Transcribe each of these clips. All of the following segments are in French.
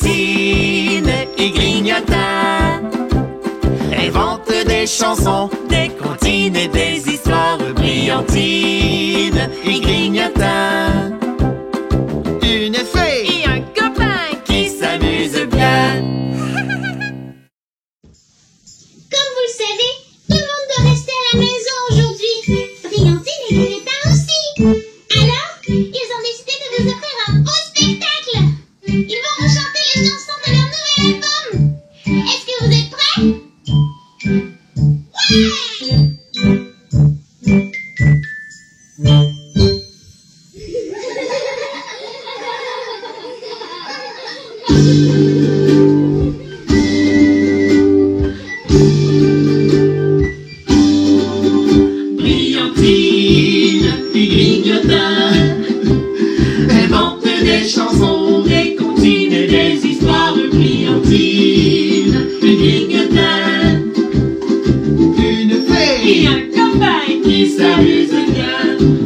Brillantine et Grignotin inventent des chansons, des comptines et des histoires. Brillantine et Grignotin, une fée Et un copain qui s'amuse bien. Comme vous le savez, tout le monde doit rester à la maison aujourd'hui. Brillantine et Grignotin aussi. Alors, ils ont décidé de nous offrir un beau spectacle. Ils vont nous chanter les chansons de leur nouvel album. Est-ce que vous êtes prêts? Brillantine et Grignotin inventent des chansons, des comptines et des histoires. Brillantine et Grignotin, une fée et un copain qui s'amuse bien.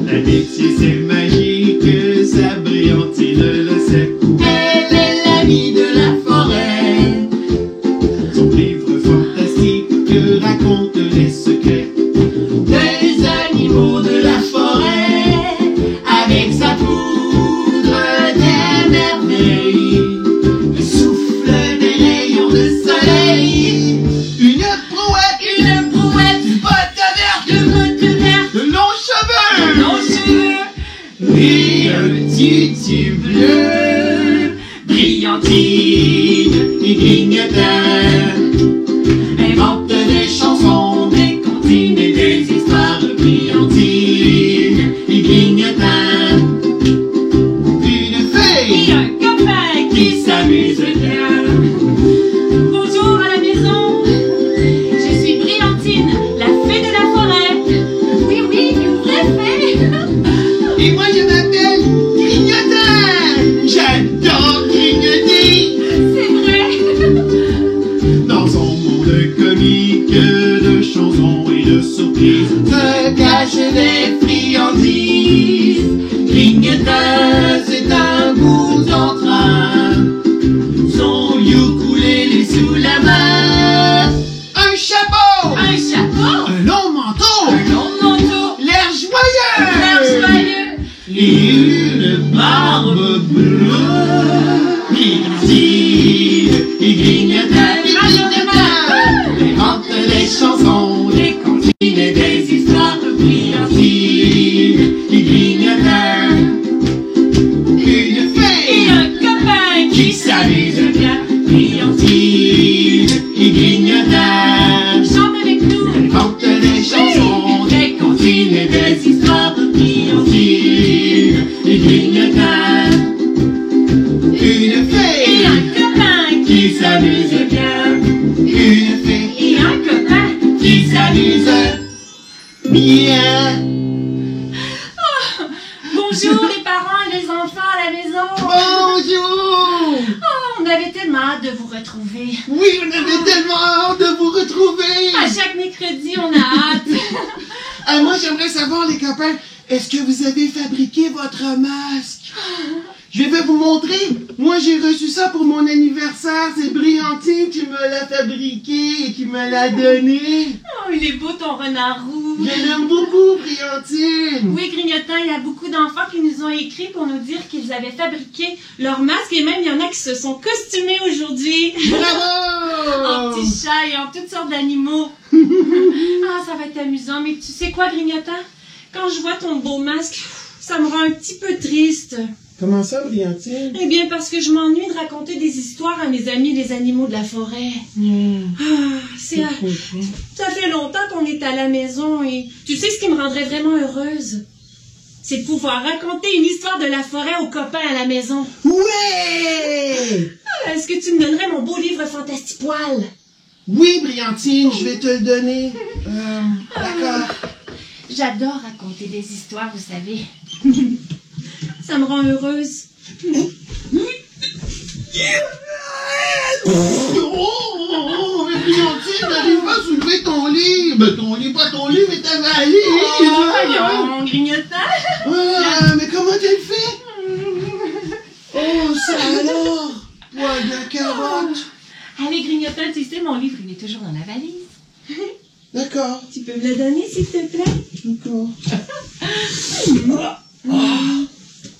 L'amitié c'est magique, ça Brillantine le sait. Elle est l'amie de la forêt. Son livre fantastique raconte les secrets des animaux de la forêt. Avec sa poudre des merveilles, il souffle des rayons de soleil. Une brouette, du botte verte, de longs cheveux, et un tutu bleu. Brillantine et Grignotin inventent des chansons, des comptines et des histoires. Brillantine et Grignotin, une fée et un copain qui s'amuse bien. Bonjour à la maison. Je suis Brillantine, la fée de la forêt. Oui, une vraie fée. Et moi je m'appelle Grignotin. J'adore grignoter. C'est vrai. Dans son monde comique de chansons et de surprises se cachent des friandises. Grignotin, c'est un bout en train, son ukulélé sous la main. Un chapeau, Un chapeau, un long manteau, un long manteau, l'air joyeux, l'air joyeux. et une barbe bleue. Brillantine et Grignotin, inventent des chansons, des comptines et des histoires. Brillantine et Grignotin, une fée Et un copain qui s'amuse bien. Brillantine et Grignotin chante avec nous. inventent des chansons, des comptines et des histoires. Brillantine et Grignotin, une Et fée un copain qui s'amuse bien. Une fée et un copain. qui s'amuse bien. Bonjour les parents et les enfants à la maison. Bonjour. Oh, on avait tellement hâte de vous retrouver. Oui, on avait tellement hâte de vous retrouver. À chaque mercredi, on a hâte. Moi, j'aimerais savoir, les copains, est-ce que vous avez fabriqué votre masque? Je vais vous montrer. Moi, j'ai reçu ça pour mon anniversaire. C'est Brillantine qui me l'a fabriqué et qui me l'a donné. Oh, il est beau ton renard rouge. Je l'aime beaucoup, Brillantine. Oui, Grignotin, il y a beaucoup d'enfants qui nous ont écrit pour nous dire qu'ils avaient fabriqué leur masque et même il y en a qui se sont costumés aujourd'hui. Bravo! En petits chats et en toutes sortes d'animaux. Ah, ça va être amusant. Mais tu sais quoi, Grignotin? Quand je vois ton beau masque, ça me rend un petit peu triste. Comment ça, Brillantine? Eh bien, parce que je m'ennuie de raconter des histoires à mes amis les animaux de la forêt. Ça fait longtemps qu'on est à la maison et tu sais ce qui me rendrait vraiment heureuse? C'est de pouvoir raconter une histoire de la forêt aux copains à la maison. Ouais! Est-ce que tu me donnerais mon beau livre Fantastipoil? Oui, Brillantine, je vais te le donner. D'accord. J'adore raconter des histoires, vous savez. Ça me rend heureuse. Oh, mais Brillantine, n'arrive pas à soulever ton lit. Mais ton lit, pas ton lit, mais ta valise. Voyons, Grignotin. Mais comment tu le fais? Oh, ça alors? Poil de carotte. Allez, Grignotin, tu sais, mon livre, il est toujours dans la valise. D'accord. Tu peux me le donner, s'il te plaît? D'accord.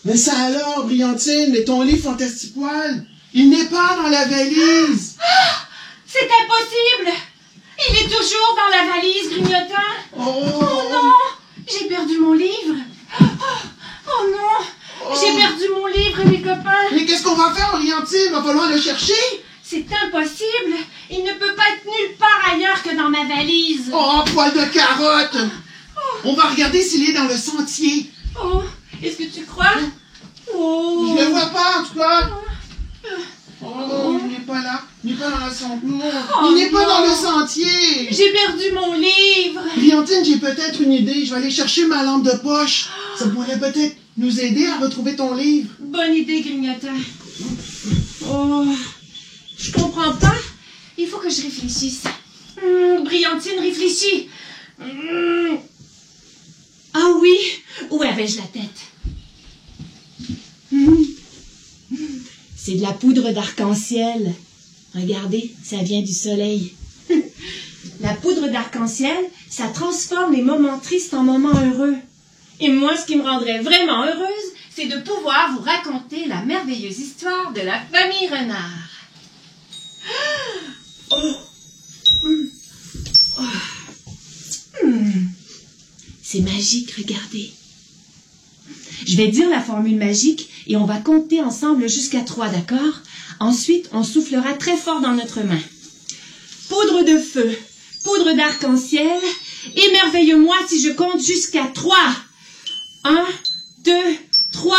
Mais ça alors, Brillantine, mais ton livre Fantastipoil, il n'est pas dans la valise. C'est impossible! Il est toujours dans la valise, Grignotin. Oh Non! J'ai perdu mon livre. Oh non! J'ai perdu mon livre, mes copains. Mais qu'est-ce qu'on va faire, Brillantine? Va falloir le chercher. C'est impossible. Il ne peut pas être nulle part ailleurs que dans ma valise. Oh, poil de carotte. On va regarder s'il est dans le sentier. Oh, est-ce que tu crois? Oh. Je le vois pas, en tout cas. Oh, il n'est pas là. Il n'est pas dans le sentier. Il n'est pas dans le sentier. J'ai perdu mon livre. Brillantine, j'ai peut-être une idée. Je vais aller chercher ma lampe de poche. Ça pourrait peut-être nous aider à retrouver ton livre. Bonne idée, Grignotin. Oh, je comprends pas. Il faut que je réfléchisse. Brillantine, réfléchis. Ah oui, où avais-je la tête? C'est de la poudre d'arc-en-ciel. Regardez, ça vient du soleil. La poudre d'arc-en-ciel, ça transforme les moments tristes en moments heureux. Et moi, ce qui me rendrait vraiment heureuse, c'est de pouvoir vous raconter la merveilleuse histoire de la famille Renard. C'est magique, regardez. Je vais dire la formule magique et on va compter ensemble jusqu'à 3, d'accord? Ensuite, on soufflera très fort dans notre main. Poudre de feu, poudre d'arc-en-ciel, émerveille-moi si je compte jusqu'à 3. 1, 2, 3.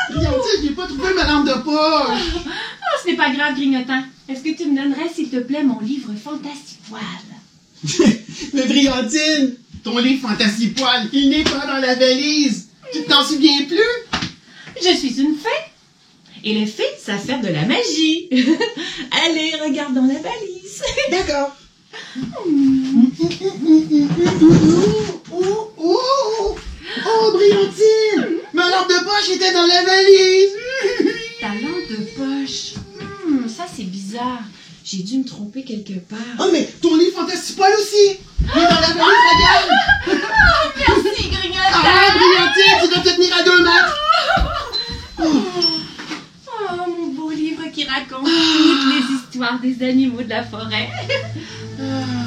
Brillantine, j'ai pas trouvé ma lampe de poche. Oh, ce n'est pas grave, Grignotin. Est-ce que tu me donnerais, s'il te plaît, mon livre Fantastipoil? Mais Brillantine, ton livre Fantastipoil, il n'est pas dans la valise. Tu t'en souviens plus? Je suis une fée. Et les fées savent faire de la magie. Allez, regarde dans la valise. D'accord. Oh, Brillantine, ma lampe de poche était dans la valise. Ta lampe de poche. Ça, c'est bizarre. J'ai dû me tromper quelque part. Oh, mais ton livre Fantastipoil aussi. Il est dans la valise, regarde. Merci, Grignotin. Ah, Brillantine, tu dois te tenir à 2 mètres. Oh, mon beau livre qui raconte toutes les histoires des animaux de la forêt.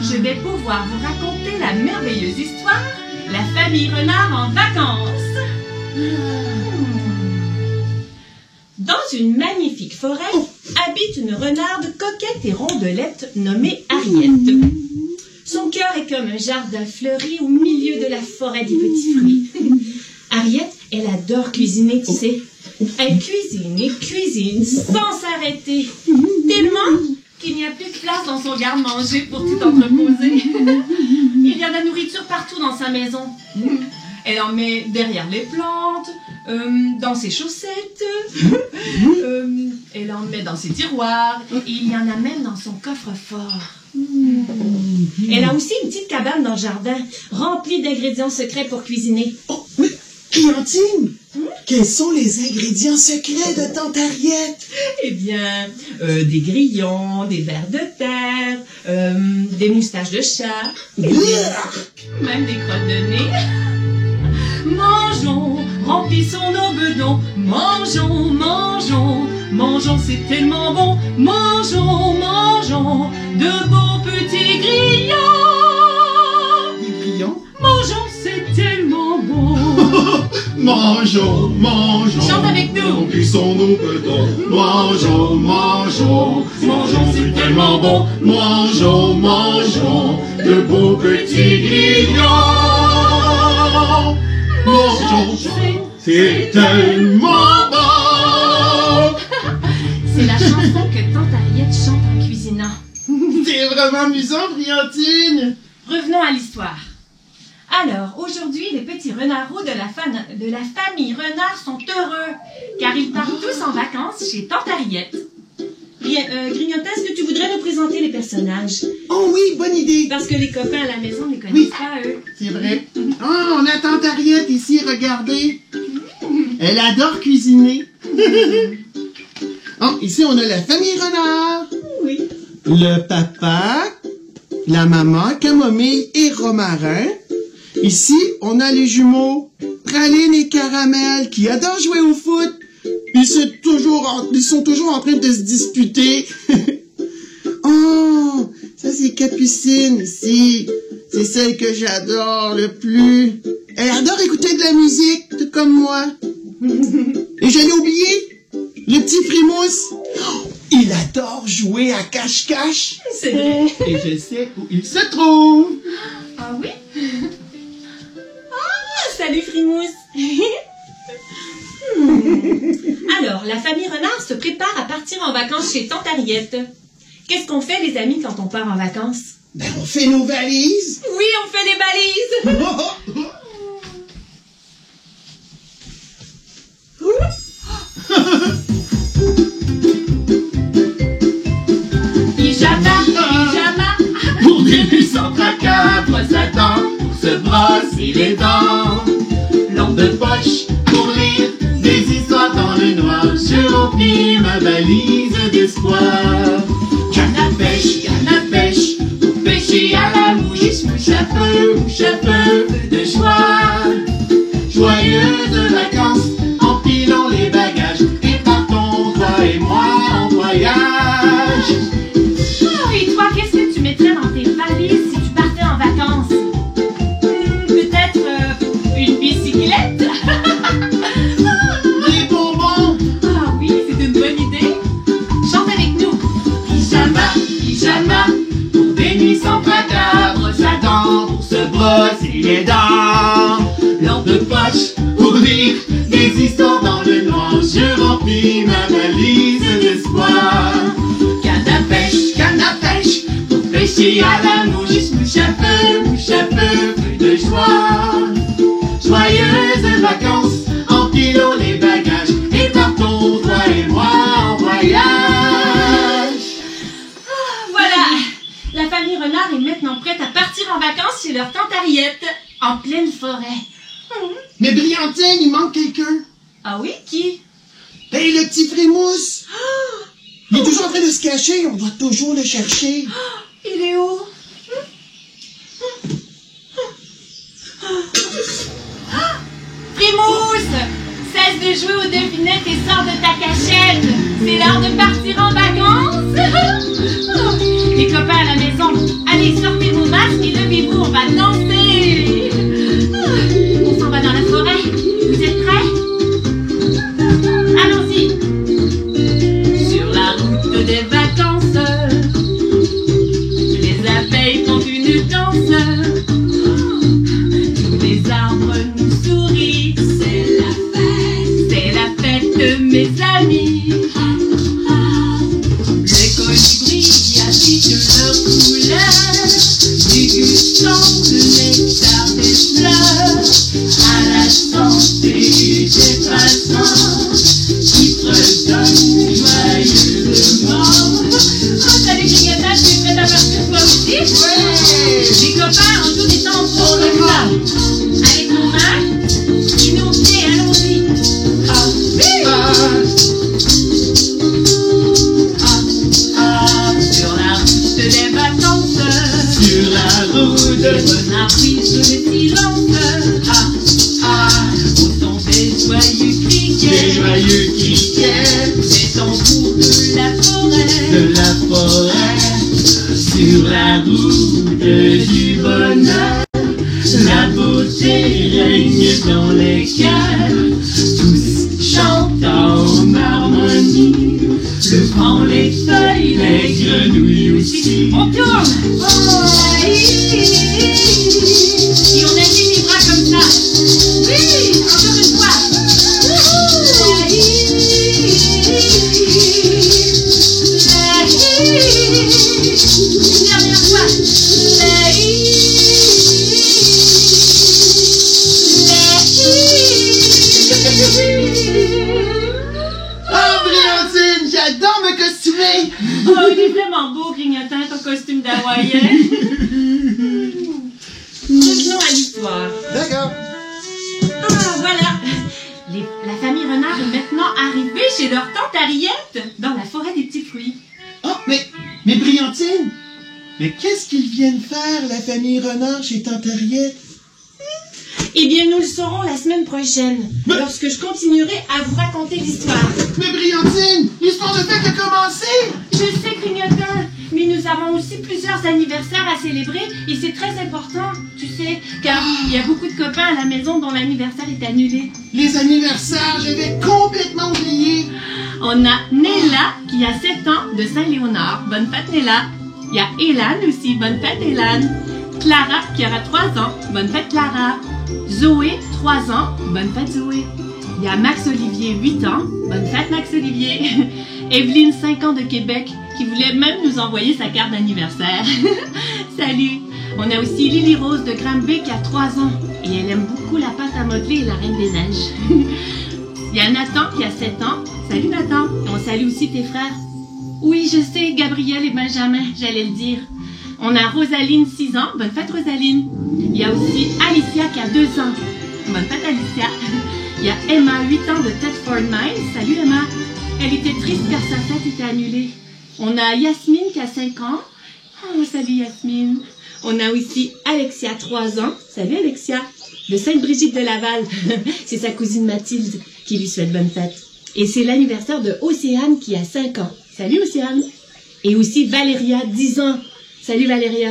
Je vais pouvoir vous raconter la merveilleuse histoire, la famille Renard en vacances. Dans une magnifique forêt, habite une renarde coquette et rondelette nommée Harriet. Son cœur est comme un jardin fleuri au milieu de la forêt des petits fruits. Harriet, elle adore cuisiner, tu sais. Elle cuisine et cuisine sans s'arrêter. Tellement qu'il n'y a plus de place dans son garde-manger pour tout entreposer. Il y a de la nourriture partout dans sa maison. Elle en met derrière les plantes, dans ses chaussettes, elle en met dans ses tiroirs, et il y en a même dans son coffre-fort. Elle a aussi une petite cabane dans le jardin, remplie d'ingrédients secrets pour cuisiner. Oh, mais Brillantine, quels sont les ingrédients secrets de tante Harriet? Eh bien, des grillons, des vers de terre, des moustaches de chat, même des crottes de nez. Mangeons, remplissons nos bedons, mangeons, mangeons, mangeons, c'est tellement bon. Mangeons, mangeons, de beaux petits grillons. Des grillons? Mangeons, c'est tellement bon. Mangeons, mangeons. Chante avec nous. Remplissons nos bedons. Mangeons, mangeons. Mangeons, c'est tellement bon. Mangeons, mangeons. De beaux petits grillons. Mangeons, c'est tellement bon. C'est la chanson que tante Harriet chante en cuisinant. C'est vraiment amusant, Brillantine. Revenons à l'histoire. Alors, aujourd'hui, les petits renards de la famille Renard sont heureux, car ils partent tous en vacances chez tante Harriet. Grignotin, est-ce que tu voudrais nous présenter les personnages? Oh oui, bonne idée. Parce que les copains à la maison ne les connaissent pas, eux. C'est vrai. Oh, on a tante Harriet ici, regardez. Elle adore cuisiner. Oh, ici, on a la famille renard. Oui. Le papa, la maman, Camomille et Romarin. Ici, on a les jumeaux, Praline et Caramel, qui adorent jouer au foot. Ils sont toujours en train de se disputer. Oh, ça c'est Capucine ici. C'est celle que j'adore le plus. Elle adore écouter de la musique, tout comme moi. Et j'allais oublier, le petit Frimousse. Oh, il adore jouer à cache-cache. C'est vrai. Et je sais où il se trouve. Ah oui? Ah, salut Frimousse. Alors, la famille renard se prépare à partir en vacances chez Tante Ariette. Qu'est-ce qu'on fait, les amis, quand on part en vacances? Ben, on fait nos valises. Oui, on fait les valises. Pyjama, pyjama. Pour des nuits sans tracas, brosse à dents, pour se brosser les dents. Lampe de poche, pour lire des histoires dans le noir. Je remplis ma valise d'espoir. Canne à pêche, pour pêcher à la mouche. Mouche à feu de joie. Joyeuses vacances, empilons les bagages. Et partons, toi et moi, en voyage. Oh, et toi, qu'est-ce que tu mettrais dans tes valises si tu partais en vacances? Peut-être une bicyclette? Des bonbons. Ah oui, c'est une bonne idée. Chante avec nous. Pyjama, pour des nuits sans tracas, brosse à dents, pour se brosser les dents. Lampe de poche, pour lire des histoires dans le noir. Je remplis ma valise d'espoir. Canne à pêche, pour pêcher à la mouche. Mouche à feu de joie. Joyeuses vacances, empilons les bagages. Et partons, toi et moi, en voyage. Voilà, la famille renard est maintenant prête à partir en vacances chez leur tante Ariette, en pleine forêt. Mais Briantine, il manque quelqu'un. Ah oui, qui? Ben, le petit Frimousse. Il est toujours en train de se cacher, on doit toujours le chercher. Il est où? Frimousse! Cesse de jouer aux devinettes et sors de ta cachette! C'est l'heure de partir en vacances! Les copains à la maison, allez, sortez vos masques et levez-vous, on va danser! On s'en va dans la forêt. Vous êtes prêts? Allons-y! Sur la route des vacances, les abeilles font une danse. Tous les arbres nous sourient. C'est la fête, mes amis. Les colibris affichent leurs couleurs, dégustant le nectar des fleurs. À la santé des passants qui fredonnent joyeusement. Oh, salut Grignotage, tu es prête à partir toi aussi? Ouais. Les copains, en tout étant pour le corps. Avec nos mains et nos pieds, allons-y. Ah oui! Sur la route des vacances, Sur la route, renard brise le silence. Au son des joyeux des criquets, joyeux criquets des tambours de la forêt. de la forêt. Sur la route du bonheur, la beauté règne dans les cœurs. Tous chantent en harmonie, le vent, les feuilles, les grenouilles aussi. On tourne! Et on agite les bras comme ça. Oui! Encore une fois. Une dernière fois. Oh, Briantine, j'adore me costumer. Oh, il est vraiment beau, Grignotin, ton costume d'Hawaïen. Revenons à l'histoire. D'accord. Ah, voilà. La famille renard est maintenant arrivés chez leur tante Harriet, dans la forêt des petits fruits. Oh, mais Brillantine, mais qu'est-ce qu'ils viennent faire, la famille Renard, chez tante Harriet? Eh bien, nous le saurons la semaine prochaine, lorsque je continuerai à vous raconter l'histoire. Mais Brillantine, l'histoire de fête a commencé! Je sais, Grignotin, mais nous avons aussi plusieurs anniversaires à célébrer et c'est très important, tu sais, car il y a beaucoup de copains à la maison dont l'anniversaire est annulé. Les anniversaires, j'avais complètement oublié! On a Nella qui a 7 ans de Saint-Léonard. Bonne fête, Nella. Il y a Hélène aussi. Bonne fête, Hélène. Clara qui aura 3 ans. Bonne fête, Clara. Zoé, 3 ans. Bonne fête, Zoé. Il y a Max-Olivier, 8 ans. Bonne fête, Max-Olivier. Evelyne, 5 ans de Québec, qui voulait même nous envoyer sa carte d'anniversaire. Salut. On a aussi Lily Rose de Granby qui a 3 ans. Et elle aime beaucoup la pâte à modeler et la Reine des Neiges. Il y a Nathan qui a 7 ans. Salut Nathan. Et on salue aussi tes frères. Oui, je sais, Gabriel et Benjamin, j'allais le dire. On a Rosaline, 6 ans. Bonne fête, Rosaline. Il y a aussi Alicia qui a 2 ans. Bonne fête, Alicia. Il y a Emma, 8 ans de Thetford Mines. Salut, Emma. Elle était triste car sa fête était annulée. On a Yasmine qui a 5 ans. Oh, salut, Yasmine. On a aussi Alexia, 3 ans. Salut, Alexia. De Sainte-Brigitte de Laval. C'est sa cousine Mathilde qui lui souhaite bonne fête. Et c'est l'anniversaire de Océane qui a 5 ans. Salut, Océane. Et aussi Valéria, 10 ans. Salut Valéria.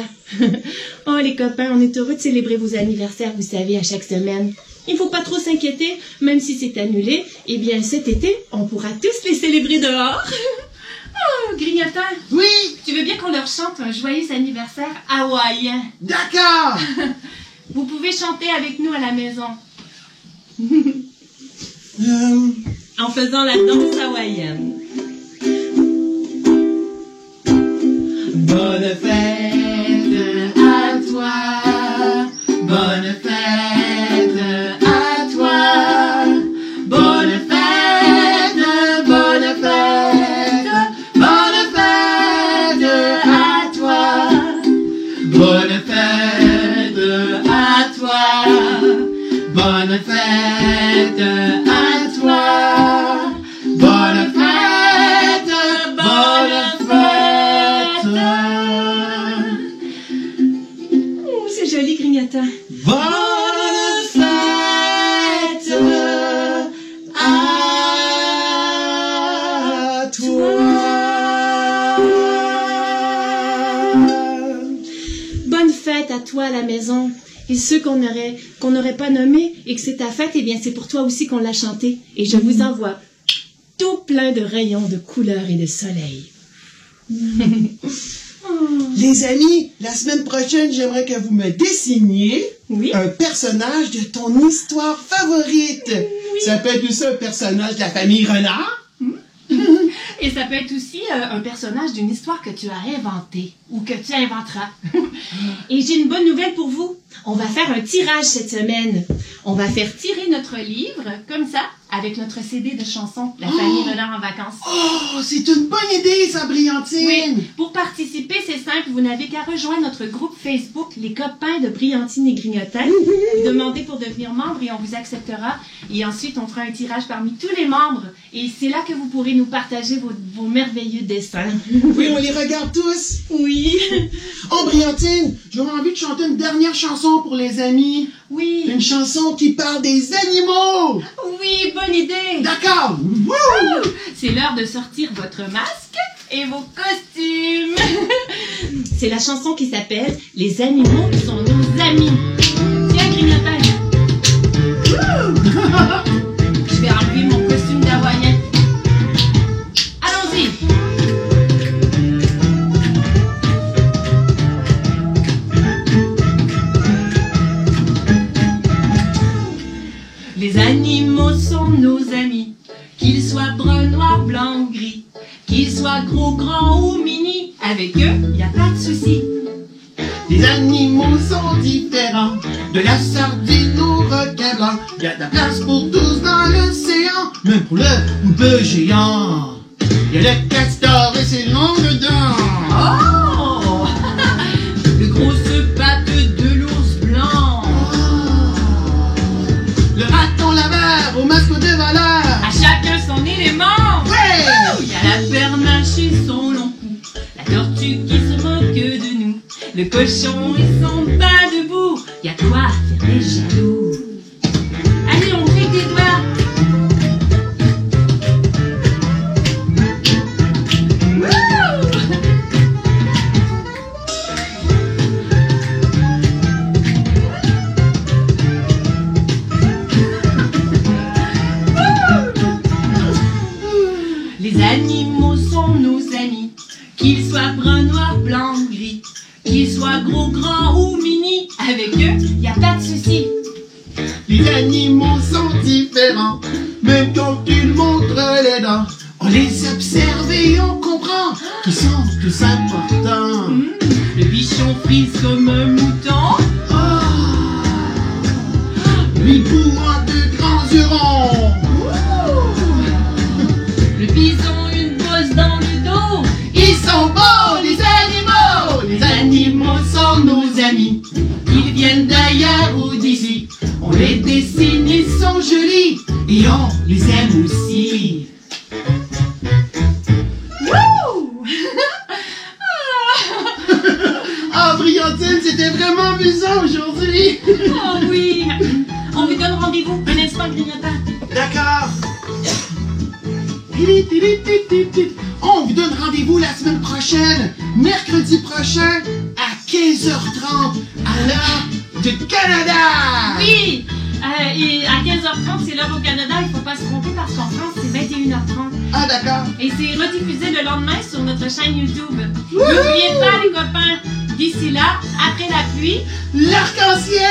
Oh les copains, on est heureux de célébrer vos anniversaires, vous savez, à chaque semaine. Il ne faut pas trop s'inquiéter, même si c'est annulé. Eh bien, cet été, on pourra tous les célébrer dehors. Oh, Grignotin. Oui! Tu veux bien qu'on leur chante un joyeux anniversaire hawaïen? D'accord! Vous pouvez chanter avec nous à la maison. En faisant la danse hawaïenne. Bonne fête à toi, bonne fête à toi, bonne fête, bonne fête, bonne fête à toi, bonne fête à toi, bonne fête à toi, bonne fête, bonne fête. C'est joli, Grignotin. Bonne fête à toi! Bonne fête à toi à la maison. Et ceux qu'on n'aurait pas nommés et que c'est ta fête, eh bien c'est pour toi aussi qu'on l'a chanté. Et je vous envoie tout plein de rayons de couleurs et de soleil. Les amis, la semaine prochaine, j'aimerais que vous me dessiniez Oui. un personnage de ton histoire favorite. Oui. Ça peut être aussi un personnage de la famille Renard. Et ça peut être aussi un personnage d'une histoire que tu as inventée ou que tu inventeras. Et j'ai une bonne nouvelle pour vous. On va faire un tirage cette semaine. On va faire tirer notre livre, comme ça, avec notre CD de chansons, La famille Renard en vacances. Oh, c'est une bonne idée, ça, Brillantine! Oui, pour participer, c'est simple, vous n'avez qu'à rejoindre notre groupe Facebook, les copains de Brillantine et Grignotin. Vous demandez pour devenir membre et on vous acceptera. Et ensuite, on fera un tirage parmi tous les membres. Et c'est là que vous pourrez nous partager vos merveilleux dessins. Oui, on les regarde tous. Oui. Oh, Brillantine, j'aurais envie de chanter une dernière chanson pour les amis. Oui. Une chanson qui parle des animaux. Oui, bonne idée. D'accord. Wouh! C'est l'heure de sortir votre masque et vos costumes. C'est la chanson qui s'appelle « Les animaux sont nos amis ». Tiens, Grignotin. Je vais enlever mon costume d'hawaïen. Allons-y. Les animaux sont nos amis, qu'ils soient bruns, noirs, blancs ou gris, qu'ils soient gros, grands ou mini, avec eux, y a pas de souci. Les animaux sont différents, de la sardine au requin blanc. Il y a de la place pour tous dans l'océan, même pour le houppeux géant. Il y a le castor et ses longues dents. Oh! Le gros patte de l'ours blanc. Le raton laveur au masque de valeur. À chacun son Le cochon et son bas debout, y a quoi faire les jaloux. Allez, on fait des doigts. Les animaux sont nos amis, qu'ils soient bruns, noirs, blancs, gris, qu'ils soient gros, grands ou mini, avec eux, y a pas de souci. Les animaux sont différents, même quand ils montrent les dents. On les observe et on comprend qu'ils sont tous importants. Le bichon frise comme un mouton. Lui bourre de grands yeux ronds. Le bison une bosse dans le dos. Ils sont beaux, les animaux. Les animaux sont nos amis. Ils viennent d'ailleurs ou d'ici. On les dessine, ils sont jolis. Et on les aime aussi. Ah, Brillantine, c'était vraiment amusant aujourd'hui. Oh oui. On vous donne rendez-vous un instant grignotant. D'accord. On vous donne rendez-vous la semaine prochaine, mercredi prochain, à 15h30, à l'heure du Canada. Oui. Et à 15h30, c'est l'heure au Canada. Il faut pas se tromper parce qu'en France, c'est 21h30. Ah, d'accord. Et c'est rediffusé le lendemain sur notre chaîne YouTube. N'oubliez pas, les copains, d'ici là, après la pluie, L'arc-en-ciel.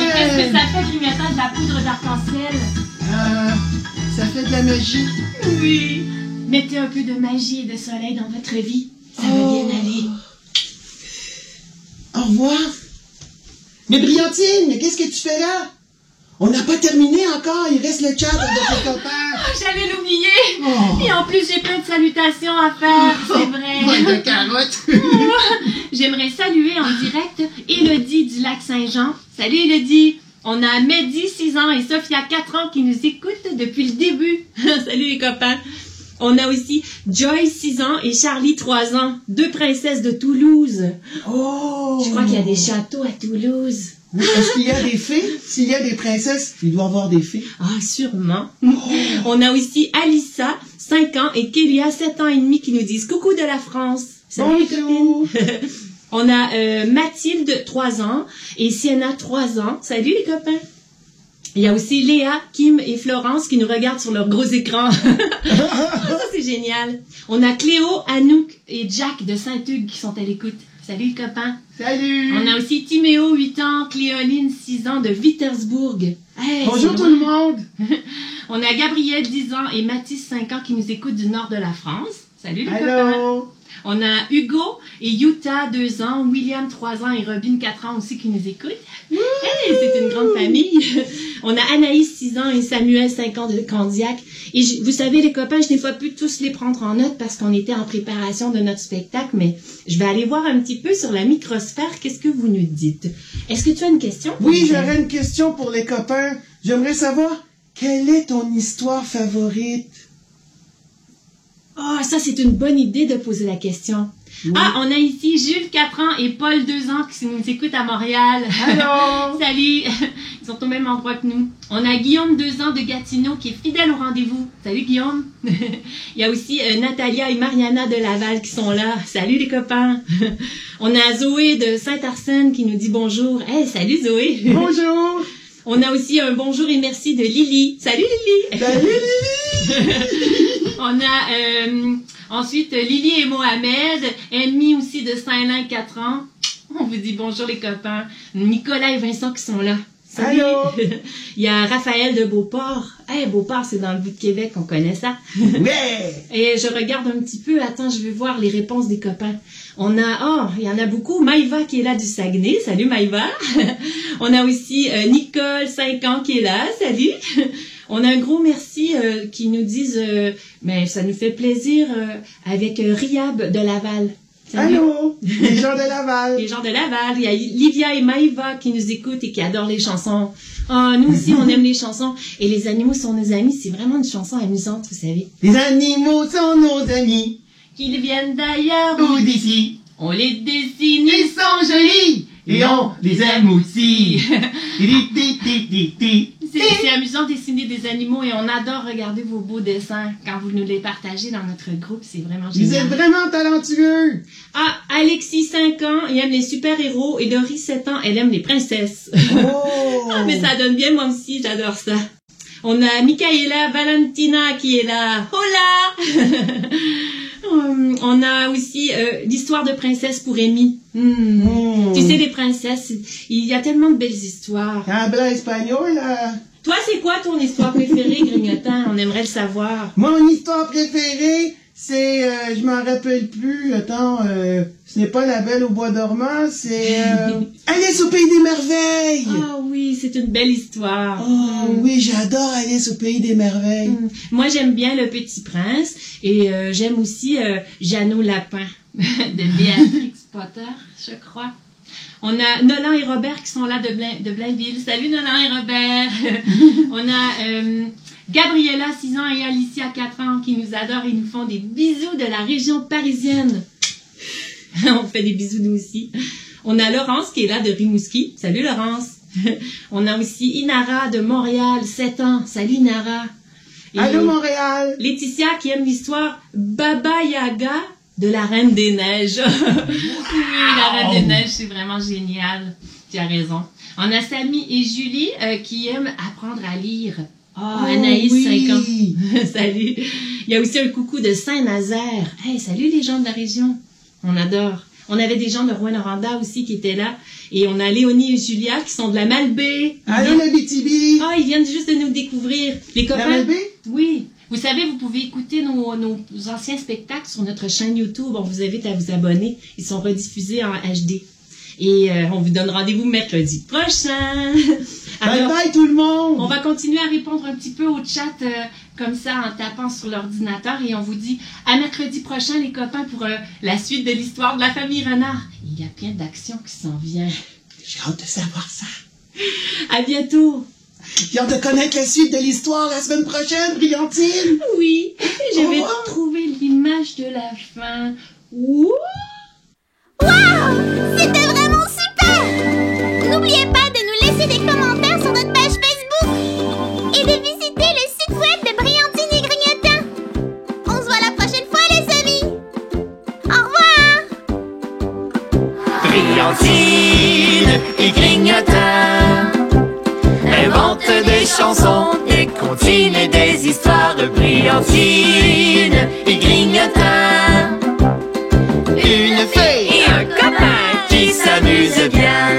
et qu'est-ce que ça fait, grignotant de la poudre d'arc-en-ciel? Ça fait de la magie. Oui. Mettez un peu de magie et de soleil dans votre vie. Ça va bien aller. Au revoir. Mais Brillantine, qu'est-ce que tu fais là? On n'a pas terminé encore, il reste le chat avec tes copains. J'allais l'oublier. Oh. Et en plus, j'ai plein de salutations à faire, c'est Bande vrai. de carottes. J'aimerais saluer en direct Élodie du Lac-Saint-Jean. Salut Élodie. On a Mehdi, 6 ans, et Sophia, 4 ans, qui nous écoutent depuis le début. Salut les copains. On a aussi Joy, 6 ans, et Charlie, 3 ans. 2 princesses de Toulouse. Oh. Je crois qu'il y a des châteaux à Toulouse. Oui, est-ce qu'il y a des fées? S'il y a des princesses, il doit y avoir des fées. Ah, sûrement. On a aussi Alissa, 5 ans, et Kélia, 7 ans et demi, qui nous disent coucou de la France. Salut les Bonjour. copines. On a Mathilde, 3 ans, et Sienna, 3 ans. Salut les copains. Il y a aussi Léa, Kim et Florence qui nous regardent sur leur gros écran. Ça, c'est génial. On a Cléo, Anouk et Jack de Saint-Hugues qui sont à l'écoute. Salut les copains. Salut. On a aussi Timéo, 8 ans, Cléoline, 6 ans de Wittersbourg. Hey, Bonjour c'est tout loin. le monde. On a Gabriel, 10 ans, et Mathis, 5 ans, qui nous écoutent du nord de la France. Salut les copains. Allô. On a Hugo et Yuta, 2 ans, William, 3 ans, et Robin, 4 ans aussi, qui nous écoutent. Hey, c'est une grande famille. On a Anaïs, 6 ans, et Samuel, 5 ans de Candiac. Et vous savez, les copains, je n'ai pas pu tous les prendre en note parce qu'on était en préparation de notre spectacle, mais je vais aller voir un petit peu sur la microsphère. Qu'est-ce que vous nous dites? Est-ce que tu as une question? Oui, j'aurais une question pour les copains. J'aimerais savoir, quelle est ton histoire favorite? Oh, ça, c'est une bonne idée de poser la question. Oui. Ah, on a ici Jules, 4 ans, et Paul, 2 ans, qui nous écoutent à Montréal. Allô. Salut. Ils sont au même endroit que nous. On a Guillaume, 2 ans, de Gatineau, qui est fidèle au rendez-vous. Salut, Guillaume. Il y a aussi Natalia et Mariana de Laval qui sont là. Salut, les copains. On a Zoé de Saint-Arsène qui nous dit bonjour. Hey, salut, Zoé. Bonjour. On a aussi un bonjour et merci de Lily. Salut, Lily. Salut, Lily. On a ensuite Lily et Mohamed, Amy aussi de Saint-Lin, 4 ans. On vous dit bonjour les copains. Nicolas et Vincent qui sont là. Salut. Allô. Il y a Raphaël de Beauport. Hey, Beauport, c'est dans le bout de Québec, on connaît ça. Ouais. Et je regarde un petit peu, attends, je vais voir les réponses des copains. On a, il y en a beaucoup. Maïva qui est là du Saguenay. Salut Maïva. On a aussi Nicole, 5 ans, qui est là. Salut. On a un gros merci qui nous disent, mais ça nous fait plaisir avec Riab de Laval. Salut. Allô, les gens de Laval. Les gens de Laval. Il y a Livia et Maïva qui nous écoutent et qui adorent les chansons. Oh, nous aussi, on aime les chansons. Et les animaux sont nos amis. C'est vraiment une chanson amusante, vous savez. Les animaux sont nos amis. Qu'ils viennent d'ailleurs Ou d'ici. On les dessine. Ils sont jolis et on les aime aussi. C'est amusant de dessiner des animaux et on adore regarder vos beaux dessins quand vous nous les partagez dans notre groupe. C'est vraiment génial. Vous êtes vraiment talentueux. Ah, Alexis, 5 ans, il aime les super-héros et Doris, 7 ans, elle aime les princesses. Oh. Ah, mais ça donne bien, moi aussi, j'adore ça. On a Michaela Valentina qui est là. Hola! On a aussi l'histoire de princesse pour Amy. Tu sais, les princesses, il y a tellement de belles histoires. Habla espagnol, là. Toi, c'est quoi ton histoire préférée, Grignotin? On aimerait le savoir. Mon histoire préférée, c'est... je m'en rappelle plus. Attends, ce n'est pas La Belle au bois dormant, c'est... Alice au Pays des Merveilles. Ah oui, c'est une belle histoire. Oh oui, j'adore Alice au Pays des Merveilles. Moi, j'aime bien Le Petit Prince et j'aime aussi Jeannot Lapin de Béatrix Potter, je crois. On a Nolan et Robert qui sont là de Blainville. Salut Nolan et Robert. On a Gabriella, 6 ans, et Alicia, 4 ans, qui nous adorent et nous font des bisous de la région parisienne. On fait des bisous nous aussi. On a Laurence qui est là de Rimouski. Salut Laurence. On a aussi Inara de Montréal, 7 ans. Salut Inara. Et Allô Montréal. Laetitia qui aime l'histoire Baba Yaga de la Reine des Neiges. Oui, la Reine des Neiges, c'est vraiment génial. Tu as raison. On a Samy et Julie qui aiment apprendre à lire. Oh, Anaïs, oui. 5 ans. Salut. Il y a aussi un coucou de Saint-Nazaire. Hey, salut les gens de la région. On adore. On avait des gens de Rouyn-Noranda aussi qui étaient là. Et on a Léonie et Julia qui sont de la Malbaie. Allô la BTB. Ah, ils viennent juste de nous découvrir. Les copains. La Malbaie? Oui. Vous savez, vous pouvez écouter nos anciens spectacles sur notre chaîne YouTube. On vous invite à vous abonner. Ils sont rediffusés en HD. Et on vous donne rendez-vous mercredi prochain. Bye bye tout le monde. On va continuer à répondre un petit peu au chat comme ça en tapant sur l'ordinateur et on vous dit à mercredi prochain les copains pour la suite de l'histoire de la famille Renard. Il y a plein d'actions qui s'en viennent. J'ai hâte de savoir ça. À bientôt. J'ai hâte de connaître la suite de l'histoire la semaine prochaine, Brillantine. Oui, je vais revoir. trouver l'image de la fin. Ouh. Waouh! C'était vraiment super! N'oubliez pas de nous laisser des commentaires sur notre page Facebook et de visiter le site web de Brillantine et Grignotin. On se voit la prochaine fois, les amis! Au revoir! Brillantine et Grignotin inventent des chansons, des comptines et des histoires. Brillantine et Grignotin, une fille et un copain qui s'amusent bien.